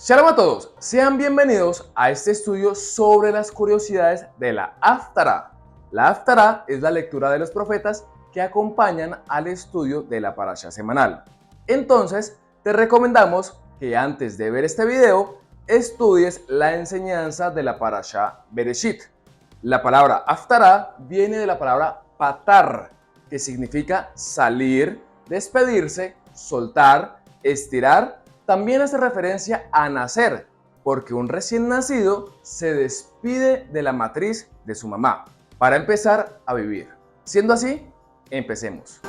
Shalom a todos, sean bienvenidos a este estudio sobre las curiosidades de la Haftará. La Haftará es la lectura de los profetas que acompañan al estudio de la parashá semanal. Entonces, te recomendamos que antes de ver este video, estudies la enseñanza de la parashá Bereshit. La palabra Haftará viene de la palabra patar, que significa salir, despedirse, soltar, estirar. También hace referencia a nacer, porque un recién nacido se despide de la matriz de su mamá para empezar a vivir. Siendo así, empecemos.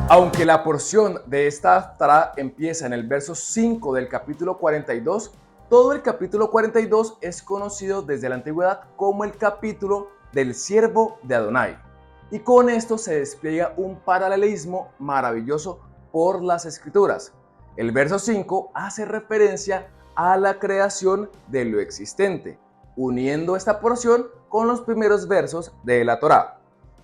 Aunque la porción de esta Haftará empieza en el verso 5 del capítulo 42, todo el capítulo 42 es conocido desde la antigüedad como el capítulo del siervo de Adonai. Y con esto se despliega un paralelismo maravilloso por las escrituras. El verso 5 hace referencia a la creación de lo existente, uniendo esta porción con los primeros versos de la Torá.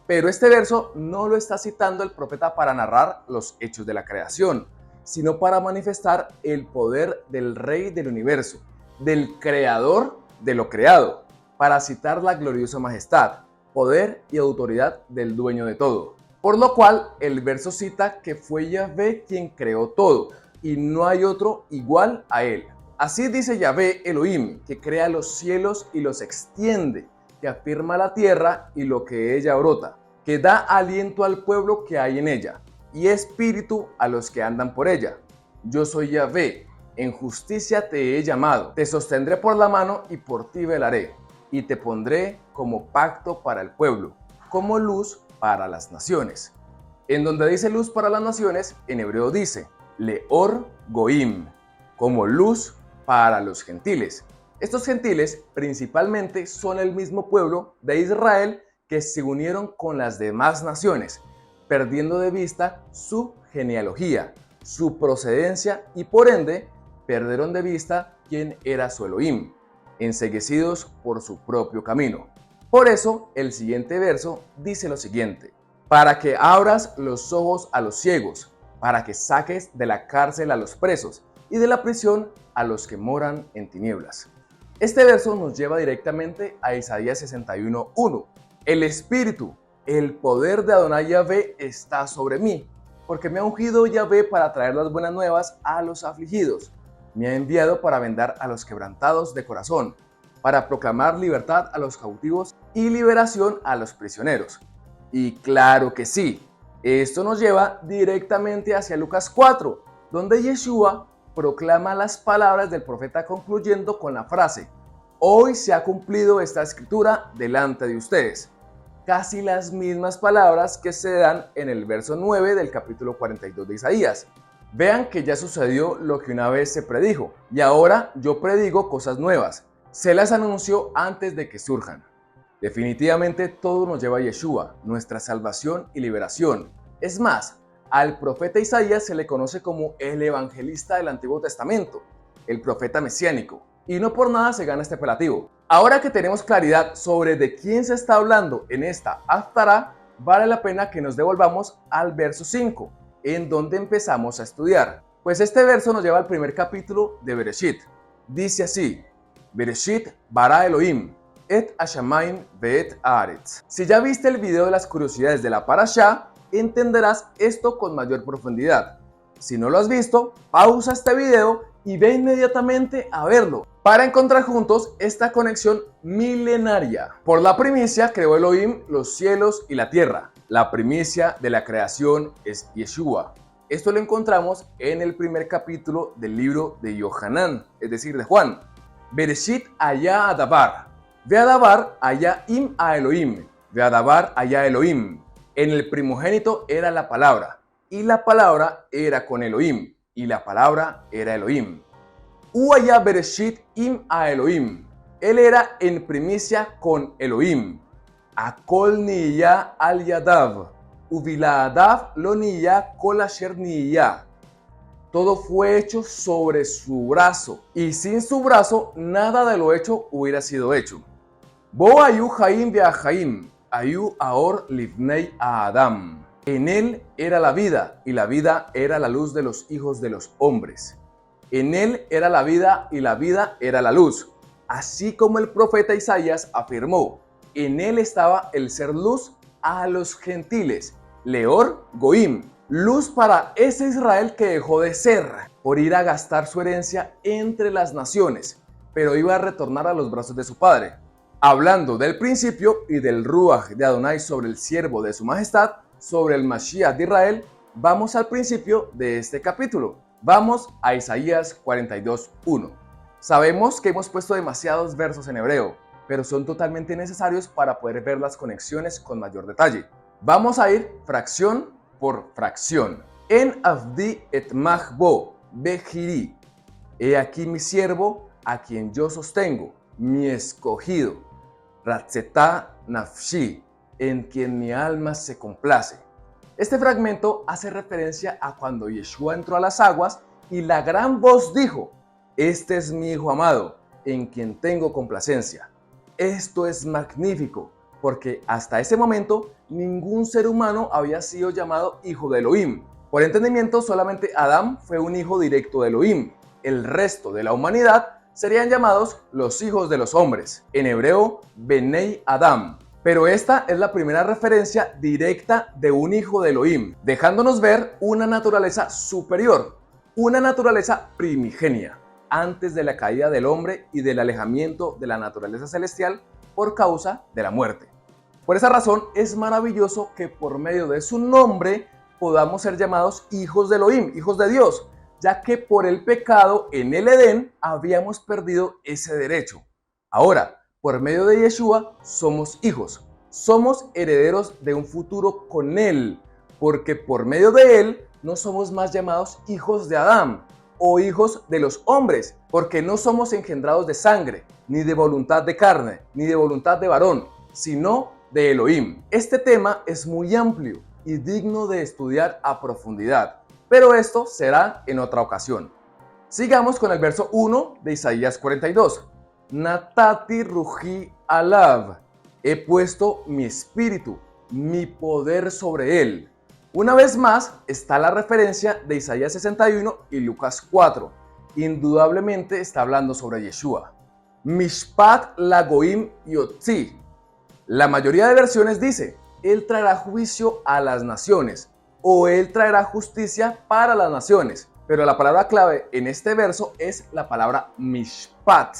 Pero este verso no lo está citando el profeta para narrar los hechos de la creación, sino para manifestar el poder del Rey del universo, del Creador de lo creado, para citar la gloriosa majestad, poder y autoridad del dueño de todo. Por lo cual, el verso cita que fue Yahvé quien creó todo, y no hay otro igual a él. Así dice Yahvé Elohim, que crea los cielos y los extiende, que afirma la tierra y lo que ella brota, que da aliento al pueblo que hay en ella, y espíritu a los que andan por ella. Yo soy Yahvé, en justicia te he llamado, te sostendré por la mano y por ti velaré, y te pondré como pacto para el pueblo, como luz para las naciones. En donde dice luz para las naciones, en hebreo dice Leor Goim, como luz para los gentiles. Estos gentiles principalmente son el mismo pueblo de Israel que se unieron con las demás naciones, perdiendo de vista su genealogía, su procedencia y por ende perdieron de vista quién era su Elohim, enceguecidos por su propio camino. Por eso el siguiente verso dice lo siguiente: para que abras los ojos a los ciegos, para que saques de la cárcel a los presos y de la prisión a los que moran en tinieblas. Este verso nos lleva directamente a Isaías 61:1. El Espíritu, el poder de Adonai Yahvé está sobre mí, porque me ha ungido Yahvé para traer las buenas nuevas a los afligidos. Me ha enviado para vendar a los quebrantados de corazón, para proclamar libertad a los cautivos y liberación a los prisioneros. Y claro que sí, esto nos lleva directamente hacia Lucas 4, donde Yeshua proclama las palabras del profeta concluyendo con la frase: hoy se ha cumplido esta escritura delante de ustedes. Casi las mismas palabras que se dan en el verso 9 del capítulo 42 de Isaías. Vean que ya sucedió lo que una vez se predijo, y ahora yo predigo cosas nuevas. Se las anunció antes de que surjan. Definitivamente todo nos lleva a Yeshua, nuestra salvación y liberación. Es más, al profeta Isaías se le conoce como el evangelista del Antiguo Testamento, el profeta mesiánico, y no por nada se gana este apelativo. Ahora que tenemos claridad sobre de quién se está hablando en esta Haftará, vale la pena que nos devolvamos al verso 5, en donde empezamos a estudiar. Pues este verso nos lleva al primer capítulo de Bereshit. Dice así: Bereshit bara Elohim, et hashamayim ve'et haaretz. Si ya viste el video de las curiosidades de la parashá, entenderás esto con mayor profundidad. Si no lo has visto, pausa este video y ve inmediatamente a verlo, para encontrar juntos esta conexión milenaria. Por la primicia creó Elohim los cielos y la tierra. La primicia de la creación es Yeshua. Esto lo encontramos en el primer capítulo del libro de Yohanan, es decir, de Juan. Bereshit haya adabar, ve adabar haya im a Elohim, ve adabar haya Elohim. En el primogénito era la palabra, y la palabra era con Elohim, y la palabra era Elohim. Uaya Bereshit im a Elohim. Él era en primicia con Elohim. Akol niya al yadav. Uviladav lo niya kol asher niya. todo fue hecho sobre su brazo, y sin su brazo nada de lo hecho hubiera sido hecho. Bo ayu Jaim vea Jaim, ayu aor livnei a Adam. En él era la vida, y la vida era la luz de los hijos de los hombres. En él era la vida, y la vida era la luz. Así como el profeta Isaías afirmó, en él estaba el ser luz a los gentiles, Leor Goim, luz para ese Israel que dejó de ser por ir a gastar su herencia entre las naciones, pero iba a retornar a los brazos de su padre. Hablando del principio y del Ruach de Adonai sobre el siervo de su majestad, sobre el Mashiach de Israel, vamos al principio de este capítulo. Vamos a Isaías 42:1. Sabemos que hemos puesto demasiados versos en hebreo, pero son totalmente necesarios para poder ver las conexiones con mayor detalle. Vamos a ir fracción por fracción. En Avdi et Mahbo Bejiri. He aquí mi siervo, a quien yo sostengo, mi escogido. Ratzetá Nafshi, en quien mi alma se complace. Este fragmento hace referencia a cuando Yeshua entró a las aguas y la gran voz dijo: este es mi hijo amado, en quien tengo complacencia. Esto es magnífico, porque hasta ese momento ningún ser humano había sido llamado hijo de Elohim. Por entendimiento, solamente Adán fue un hijo directo de Elohim. El resto de la humanidad serían llamados los hijos de los hombres, en hebreo Benei Adam. Pero esta es la primera referencia directa de un hijo de Elohim, dejándonos ver una naturaleza superior, una naturaleza primigenia, antes de la caída del hombre y del alejamiento de la naturaleza celestial por causa de la muerte. Por esa razón es maravilloso que por medio de su nombre podamos ser llamados hijos de Elohim, hijos de Dios, ya que por el pecado en el Edén habíamos perdido ese derecho. Ahora, por medio de Yeshua somos hijos, somos herederos de un futuro con Él, porque por medio de Él no somos más llamados hijos de Adán o hijos de los hombres, porque no somos engendrados de sangre, ni de voluntad de carne, ni de voluntad de varón, sino de Elohim. Este tema es muy amplio y digno de estudiar a profundidad, pero esto será en otra ocasión. Sigamos con el verso 1 de Isaías 42. Natati ruji alav, he puesto mi espíritu, mi poder sobre él. Una vez más está la referencia de Isaías 61 y Lucas 4. Indudablemente está hablando sobre Yeshua. Mishpat lagoim yotzi. La mayoría de versiones dice, Él traerá juicio a las naciones o Él traerá justicia para las naciones. Pero la palabra clave en este verso es la palabra mishpat.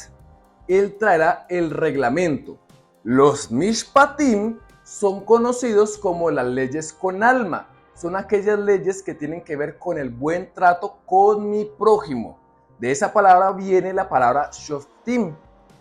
Él traerá el reglamento. Los mishpatim son conocidos como las leyes con alma. Son aquellas leyes que tienen que ver con el buen trato con mi prójimo. De esa palabra viene la palabra shoftim,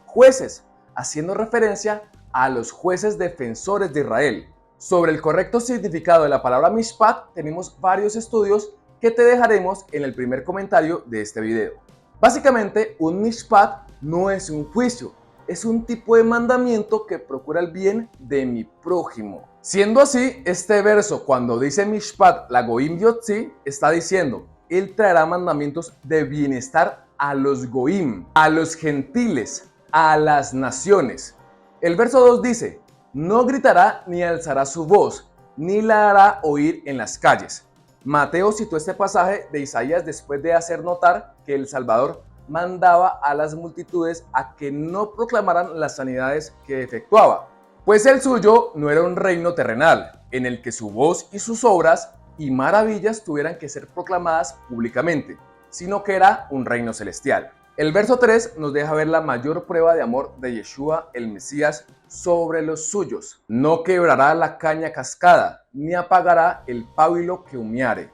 jueces, haciendo referencia a los jueces defensores de Israel. Sobre el correcto significado de la palabra mishpat tenemos varios estudios que te dejaremos en el primer comentario de este video. Básicamente, un mishpat no es un juicio, es un tipo de mandamiento que procura el bien de mi prójimo. Siendo así, este verso cuando dice mishpat lagoim yotzi está diciendo, Él traerá mandamientos de bienestar a los goim, a los gentiles, a las naciones. El verso 2 dice, no gritará ni alzará su voz, ni la hará oír en las calles. Mateo citó este pasaje de Isaías después de hacer notar que el Salvador mandaba a las multitudes a que no proclamaran las sanidades que efectuaba, pues el suyo no era un reino terrenal, en el que su voz y sus obras y maravillas tuvieran que ser proclamadas públicamente, sino que era un reino celestial. El verso 3 nos deja ver la mayor prueba de amor de Yeshua, el Mesías, sobre los suyos. No quebrará la caña cascada, ni apagará el pábilo que humeare.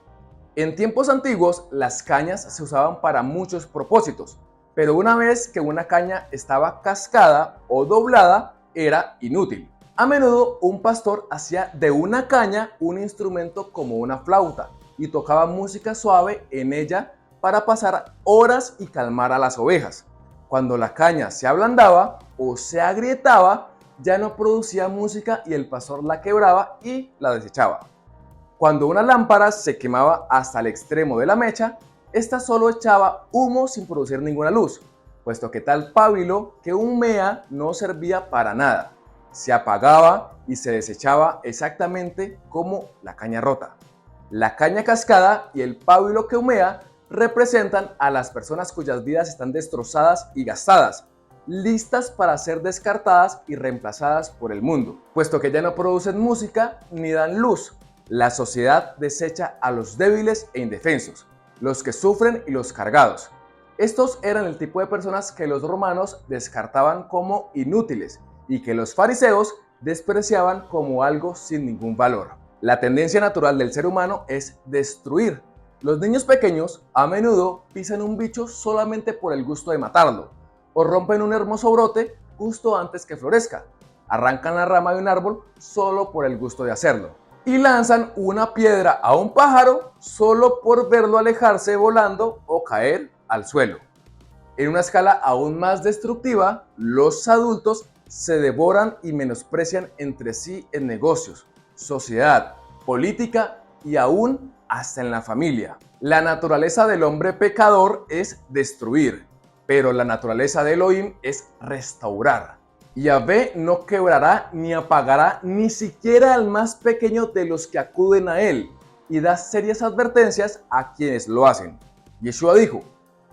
En tiempos antiguos, las cañas se usaban para muchos propósitos, pero una vez que una caña estaba cascada o doblada, era inútil. A menudo, un pastor hacía de una caña un instrumento como una flauta y tocaba música suave en ella para pasar horas y calmar a las ovejas. Cuando la caña se ablandaba o se agrietaba, ya no producía música y el pastor la quebraba y la desechaba. Cuando una lámpara se quemaba hasta el extremo de la mecha, esta solo echaba humo sin producir ninguna luz, puesto que tal pábilo que humea no servía para nada. Se apagaba y se desechaba exactamente como la caña rota. La caña cascada y el pábilo que humea representan a las personas cuyas vidas están destrozadas y gastadas, listas para ser descartadas y reemplazadas por el mundo, puesto que ya no producen música ni dan luz. La sociedad desecha a los débiles e indefensos, los que sufren y los cargados. Estos eran el tipo de personas que los romanos descartaban como inútiles y que los fariseos despreciaban como algo sin ningún valor. La tendencia natural del ser humano es destruir. Los niños pequeños a menudo pisan un bicho solamente por el gusto de matarlo, o rompen un hermoso brote justo antes que florezca, arrancan la rama de un árbol solo por el gusto de hacerlo, y lanzan una piedra a un pájaro solo por verlo alejarse volando o caer al suelo. En una escala aún más destructiva, los adultos se devoran y menosprecian entre sí en negocios, sociedad, política y aún hasta en la familia. La naturaleza del hombre pecador es destruir, pero la naturaleza de Elohim es restaurar. Yahvé no quebrará ni apagará ni siquiera al más pequeño de los que acuden a él, y da serias advertencias a quienes lo hacen. Yeshua dijo: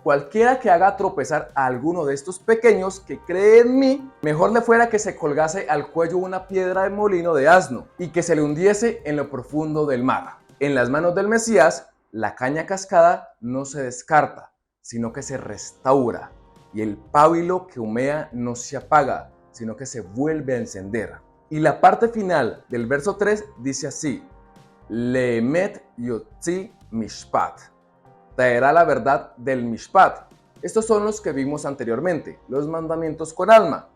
cualquiera que haga tropezar a alguno de estos pequeños que cree en mí, mejor le fuera que se colgase al cuello una piedra de molino de asno y que se le hundiese en lo profundo del mar. En las manos del Mesías, la caña cascada no se descarta, sino que se restaura, y el pábilo que humea no se apaga, sino que se vuelve a encender. Y la parte final del verso 3 dice así: Leemet yotzi mishpat. Traerá la verdad del mishpat. Estos son los que vimos anteriormente, los mandamientos con alma.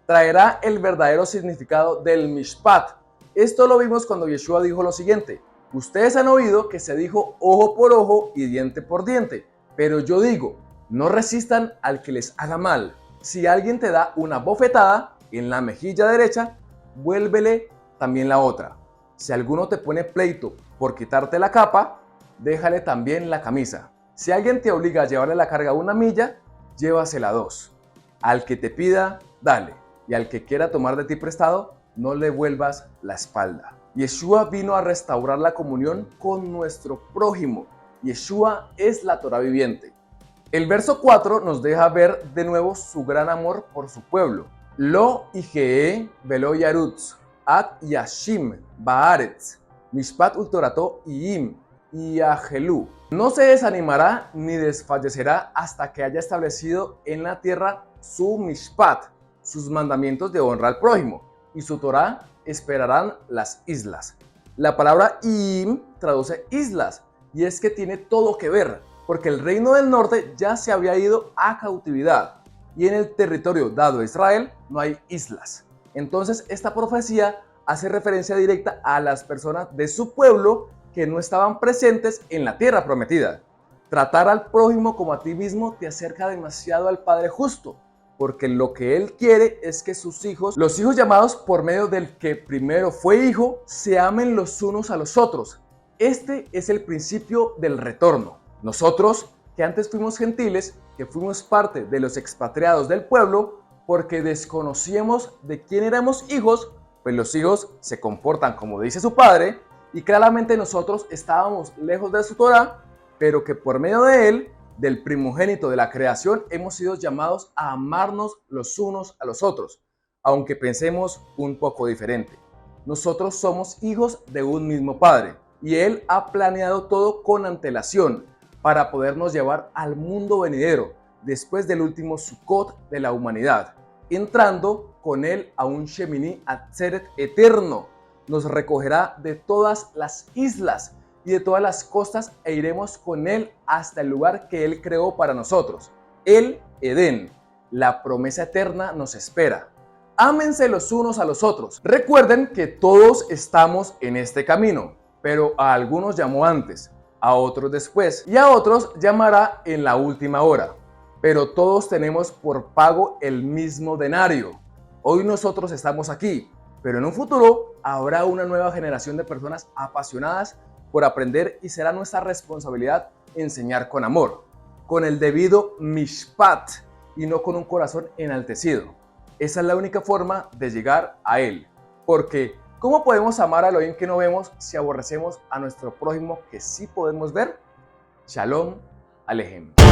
Traerá el verdadero significado del mishpat. Esto lo vimos cuando Yeshua dijo lo siguiente: ustedes han oído que se dijo ojo por ojo y diente por diente, pero yo digo, no resistan al que les haga mal. Si alguien te da una bofetada en la mejilla derecha, vuélvele también la otra. Si alguno te pone pleito por quitarte la capa, déjale también la camisa. Si alguien te obliga a llevarle la carga 1 milla, llévasela 2. Al que te pida, dale, y al que quiera tomar de ti prestado, no le vuelvas la espalda. Yeshua vino a restaurar la comunión con nuestro prójimo. Yeshua es la Torá viviente. El verso 4 nos deja ver de nuevo su gran amor por su pueblo. Lo igee velo yarutz, at yashim baaretz, mishpat ultorato iim, yahelu. No se desanimará ni desfallecerá hasta que haya establecido en la tierra su mishpat, sus mandamientos de honra al prójimo, y su Torá esperarán las islas. La palabra im traduce islas, y es que tiene todo que ver, porque el reino del norte ya se había ido a cautividad, y en el territorio dado a Israel no hay islas. Entonces esta profecía hace referencia directa a las personas de su pueblo que no estaban presentes en la tierra prometida. Tratar al prójimo como a ti mismo te acerca demasiado al Padre justo, porque lo que Él quiere es que sus hijos, los hijos llamados por medio del que primero fue hijo, se amen los unos a los otros. Este es el principio del retorno. Nosotros, que antes fuimos gentiles, que fuimos parte de los expatriados del pueblo, porque desconocíamos de quién éramos hijos, pues los hijos se comportan como dice su padre, y claramente nosotros estábamos lejos de su Torá, pero que por medio de él, del primogénito de la creación, hemos sido llamados a amarnos los unos a los otros, aunque pensemos un poco diferente. Nosotros somos hijos de un mismo Padre, y Él ha planeado todo con antelación para podernos llevar al mundo venidero, después del último Sukkot de la humanidad, entrando con Él a un Shemini Atzeret eterno. Nos recogerá de todas las islas y de todas las costas e iremos con Él hasta el lugar que Él creó para nosotros, el Edén. La promesa eterna nos espera. Ámense los unos a los otros. Recuerden que todos estamos en este camino, pero a algunos llamó antes, a otros después y a otros llamará en la última hora. Pero todos tenemos por pago el mismo denario. Hoy nosotros estamos aquí, pero en un futuro habrá una nueva generación de personas apasionadas por aprender y será nuestra responsabilidad enseñar con amor, con el debido mishpat y no con un corazón enaltecido. Esa es la única forma de llegar a Él. Porque, ¿cómo podemos amar a Elohim que no vemos si aborrecemos a nuestro prójimo que sí podemos ver? Shalom Alejem.